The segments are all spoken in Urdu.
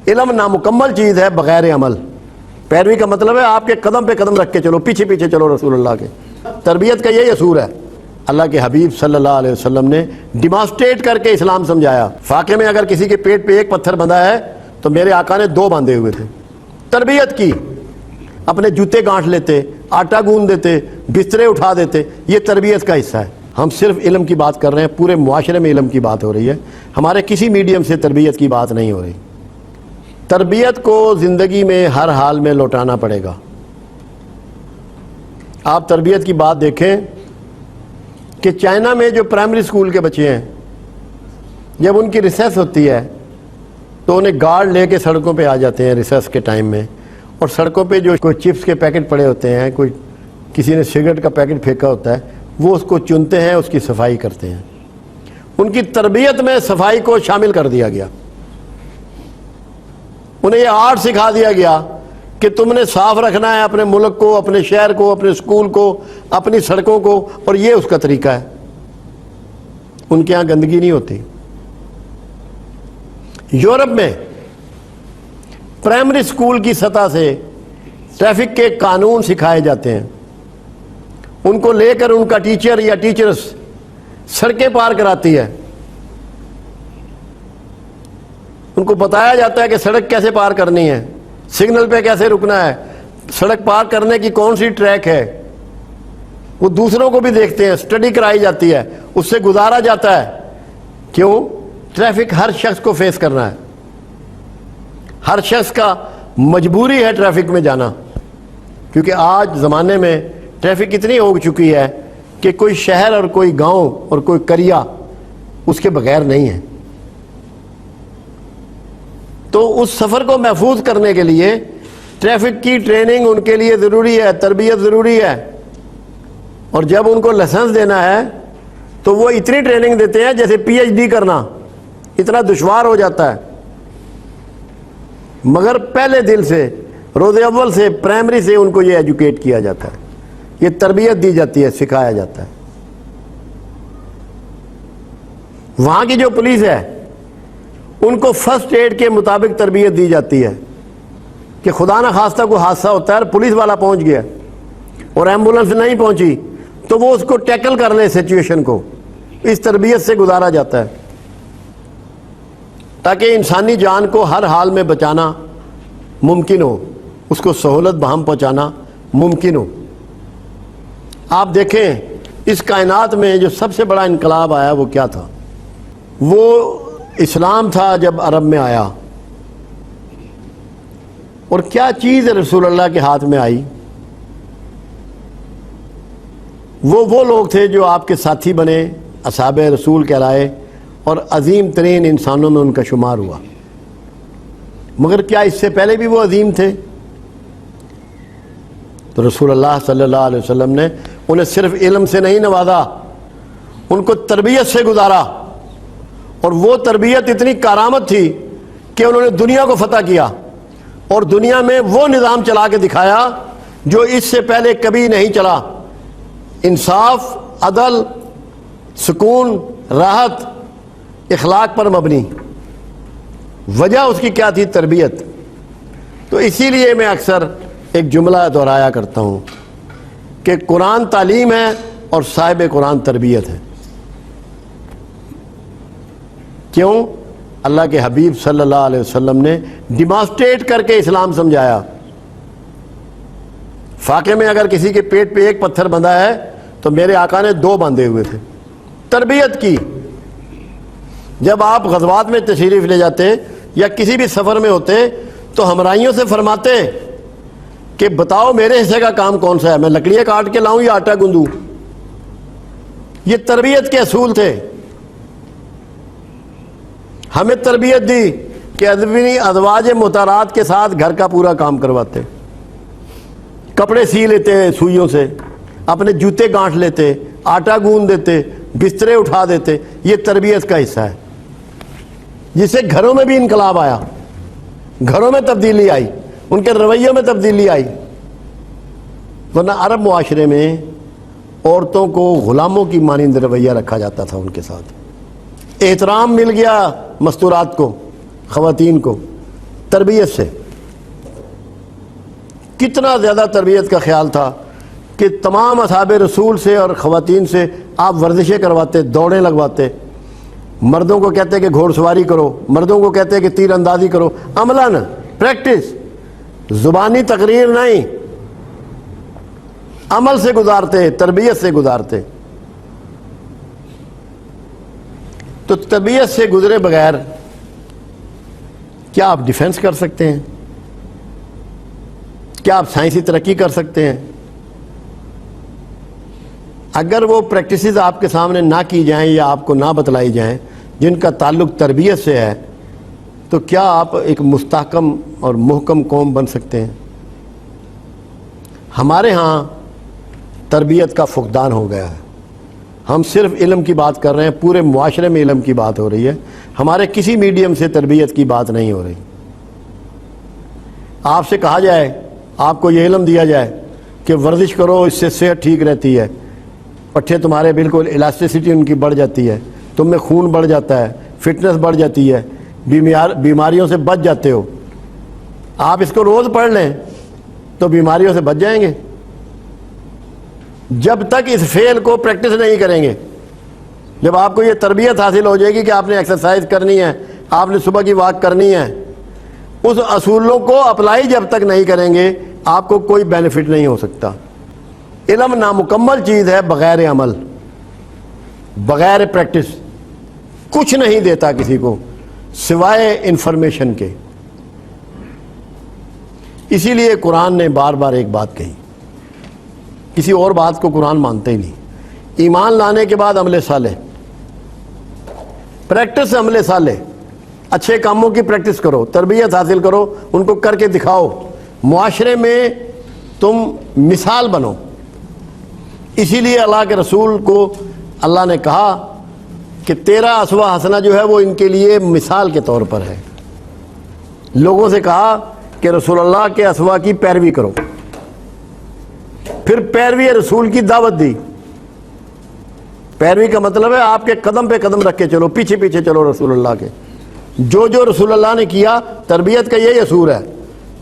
علم نامکمل چیز ہے بغیر عمل. پیروی کا مطلب ہے آپ کے قدم پہ قدم رکھ کے چلو، پیچھے پیچھے چلو رسول اللہ کے. تربیت کا یہی اصول ہے. اللہ کے حبیب صلی اللہ علیہ وسلم نے ڈیمانسٹریٹ کر کے اسلام سمجھایا. فاقے میں اگر کسی کے پیٹ پہ ایک پتھر بندھا ہے تو میرے آقا نے 2 باندھے ہوئے تھے. تربیت کی. اپنے جوتے گانٹھ لیتے، آٹا گوندھ دیتے، بسترے اٹھا دیتے. یہ تربیت کا حصہ ہے. ہم صرف علم کی بات کر رہے ہیں، پورے معاشرے میں علم کی بات ہو رہی ہے. ہمارے کسی میڈیم سے تربیت کی بات نہیں ہو رہی. تربیت کو زندگی میں ہر حال میں لوٹانا پڑے گا. آپ تربیت کی بات دیکھیں کہ چائنا میں جو پرائمری سکول کے بچے ہیں، جب ان کی ریسیس ہوتی ہے تو انہیں گارڈ لے کے سڑکوں پہ آ جاتے ہیں ریسیس کے ٹائم میں. اور سڑکوں پہ جو کوئی چپس کے پیکٹ پڑے ہوتے ہیں، کوئی کسی نے سگریٹ کا پیکٹ پھینکا ہوتا ہے، وہ اس کو چنتے ہیں، اس کی صفائی کرتے ہیں. ان کی تربیت میں صفائی کو شامل کر دیا گیا. انہیں یہ آرٹ سکھا دیا گیا کہ تم نے صاف رکھنا ہے اپنے ملک کو، اپنے شہر کو، اپنے اسکول کو، اپنی سڑکوں کو، اور یہ اس کا طریقہ ہے. ان کے ہاں گندگی نہیں ہوتی. یورپ میں پرائمری اسکول کی سطح سے ٹریفک کے قانون سکھائے جاتے ہیں. ان کو لے کر ان کا ٹیچر یا ٹیچرز سڑکیں پار کراتی ہے. ان کو بتایا جاتا ہے کہ سڑک کیسے پار کرنی ہے، سگنل پہ کیسے رکنا ہے، سڑک پار کرنے کی کون سی ٹریک ہے. وہ دوسروں کو بھی دیکھتے ہیں، اسٹڈی کرائی جاتی ہے، اس سے گزارا جاتا ہے. کیوں؟ ٹریفک ہر شخص کو فیس کرنا ہے. ہر شخص کا مجبوری ہے ٹریفک میں جانا. کیونکہ آج زمانے میں ٹریفک اتنی ہو چکی ہے کہ کوئی شہر اور کوئی گاؤں اور کوئی قریہ اس کے بغیر نہیں ہے. تو اس سفر کو محفوظ کرنے کے لیے ٹریفک کی ٹریننگ ان کے لیے ضروری ہے، تربیت ضروری ہے. اور جب ان کو لائسنس دینا ہے تو وہ اتنی ٹریننگ دیتے ہیں جیسے پی ایچ ڈی کرنا، اتنا دشوار ہو جاتا ہے. مگر پہلے دل سے، روز اول سے، پرائمری سے ان کو یہ ایجوکیٹ کیا جاتا ہے، یہ تربیت دی جاتی ہے، سکھایا جاتا ہے. وہاں کی جو پولیس ہے ان کو فرسٹ ایڈ کے مطابق تربیت دی جاتی ہے کہ خدا نہ خواستہ کوئی حادثہ ہوتا ہے، پولیس والا پہنچ گیا اور ایمبولنس نہیں پہنچی تو وہ اس کو ٹیکل کر لے سچویشن کو. اس تربیت سے گزارا جاتا ہے تاکہ انسانی جان کو ہر حال میں بچانا ممکن ہو، اس کو سہولت بہم پہنچانا ممکن ہو. آپ دیکھیں اس کائنات میں جو سب سے بڑا انقلاب آیا وہ کیا تھا؟ وہ اسلام تھا جب عرب میں آیا. اور کیا چیز رسول اللہ کے ہاتھ میں آئی؟ وہ لوگ تھے جو آپ کے ساتھی بنے، اصحاب رسول کہلائے، اور عظیم ترین انسانوں میں ان کا شمار ہوا. مگر کیا اس سے پہلے بھی وہ عظیم تھے؟ تو رسول اللہ صلی اللہ علیہ وسلم نے انہیں صرف علم سے نہیں نوازا، ان کو تربیت سے گزارا. اور وہ تربیت اتنی کارآمد تھی کہ انہوں نے دنیا کو فتح کیا اور دنیا میں وہ نظام چلا کے دکھایا جو اس سے پہلے کبھی نہیں چلا. انصاف، عدل، سکون، راحت، اخلاق پر مبنی. وجہ اس کی کیا تھی؟ تربیت. تو اسی لیے میں اکثر ایک جملہ دہرایا کرتا ہوں کہ قرآن تعلیم ہے اور صاحب قرآن تربیت ہے. کیوں؟ اللہ کے حبیب صلی اللہ علیہ وسلم نے ڈیمانسٹریٹ کر کے اسلام سمجھایا. فاقے میں اگر کسی کے پیٹ پہ ایک پتھر بندھا ہے تو میرے آقا نے 2 باندھے ہوئے تھے. تربیت کی. جب آپ غزوات میں تشریف لے جاتے یا کسی بھی سفر میں ہوتے تو ہمراہیوں سے فرماتے کہ بتاؤ میرے حصے کا کام کون سا ہے، میں لکڑیاں کاٹ کے لاؤں یا آٹا گوندوں. یہ تربیت کے اصول تھے. ہمیں تربیت دی کہ ادبی ازواج مطہرات کے ساتھ گھر کا پورا کام کرواتے، کپڑے سی لیتے سوئیوں سے، اپنے جوتے گانٹھ لیتے، آٹا گوندھ دیتے، بسترے اٹھا دیتے. یہ تربیت کا حصہ ہے جس سے گھروں میں بھی انقلاب آیا، گھروں میں تبدیلی آئی، ان کے رویوں میں تبدیلی آئی. ورنہ عرب معاشرے میں عورتوں کو غلاموں کی مانند رویہ رکھا جاتا تھا. ان کے ساتھ احترام مل گیا مستورات کو، خواتین کو، تربیت سے. کتنا زیادہ تربیت کا خیال تھا کہ تمام اصحاب رسول سے اور خواتین سے آپ ورزشیں کرواتے, دوڑیں لگواتے. مردوں کو کہتے کہ گھوڑ سواری کرو, مردوں کو کہتے کہ تیر اندازی کرو. عملاً پریکٹس, زبانی تقریر نہیں, عمل سے گزارتے, تربیت سے گزارتے. تو تربیت سے گزرے بغیر کیا آپ ڈیفنس کر سکتے ہیں؟ کیا آپ سائنسی ترقی کر سکتے ہیں؟ اگر وہ پریکٹسز آپ کے سامنے نہ کی جائیں یا آپ کو نہ بتلائی جائیں جن کا تعلق تربیت سے ہے, تو کیا آپ ایک مستحکم اور محکم قوم بن سکتے ہیں؟ ہمارے ہاں تربیت کا فقدان ہو گیا ہے. ہم صرف علم کی بات کر رہے ہیں, پورے معاشرے میں علم کی بات ہو رہی ہے, ہمارے کسی میڈیم سے تربیت کی بات نہیں ہو رہی. آپ سے کہا جائے, آپ کو یہ علم دیا جائے کہ ورزش کرو, اس سے صحت ٹھیک رہتی ہے, پٹھے تمہارے بالکل الاسٹیسٹی ان کی بڑھ جاتی ہے, تم میں خون بڑھ جاتا ہے, فٹنس بڑھ جاتی ہے, بیماریوں سے بچ جاتے ہو. آپ اس کو روز پڑھ لیں تو بیماریوں سے بچ جائیں گے. جب تک اس فعل کو پریکٹس نہیں کریں گے, جب آپ کو یہ تربیت حاصل ہو جائے گی کہ آپ نے ایکسرسائز کرنی ہے, آپ نے صبح کی واک کرنی ہے, اس اصولوں کو اپلائی جب تک نہیں کریں گے آپ کو کوئی بینیفٹ نہیں ہو سکتا. علم نامکمل چیز ہے بغیر عمل, بغیر پریکٹس کچھ نہیں دیتا کسی کو سوائے انفارمیشن کے. اسی لیے قرآن نے بار بار ایک بات کہی, کسی اور بات کو قرآن مانتے ہی نہیں. ایمان لانے کے بعد عمل صالح, پریکٹس عمل صالح, اچھے کاموں کی پریکٹس کرو, تربیت حاصل کرو, ان کو کر کے دکھاؤ, معاشرے میں تم مثال بنو. اسی لیے اللہ کے رسول کو اللہ نے کہا کہ تیرا اسوہ حسنہ جو ہے وہ ان کے لیے مثال کے طور پر ہے. لوگوں سے کہا کہ رسول اللہ کے اسوہ کی پیروی کرو, پھر پیروی رسول کی دعوت دی. پیروی کا مطلب ہے آپ کے قدم پہ قدم رکھ کے چلو, پیچھے پیچھے چلو رسول اللہ کے. جو رسول اللہ نے کیا, تربیت کا یہی اصول ہے.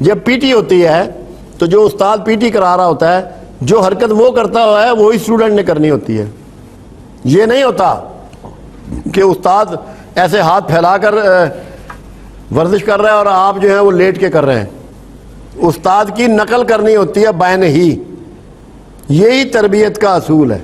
جب پی ٹی ہوتی ہے تو جو استاد پی ٹی کرا رہا ہوتا ہے, جو حرکت وہ کرتا ہوا ہے وہی اسٹوڈنٹ نے کرنی ہوتی ہے. یہ نہیں ہوتا کہ استاد ایسے ہاتھ پھیلا کر ورزش کر رہا ہے اور آپ جو ہیں وہ لیٹ کے کر رہے ہیں. استاد کی نقل کرنی ہوتی ہے بائیں ہی. یہی تربیت کا اصول ہے.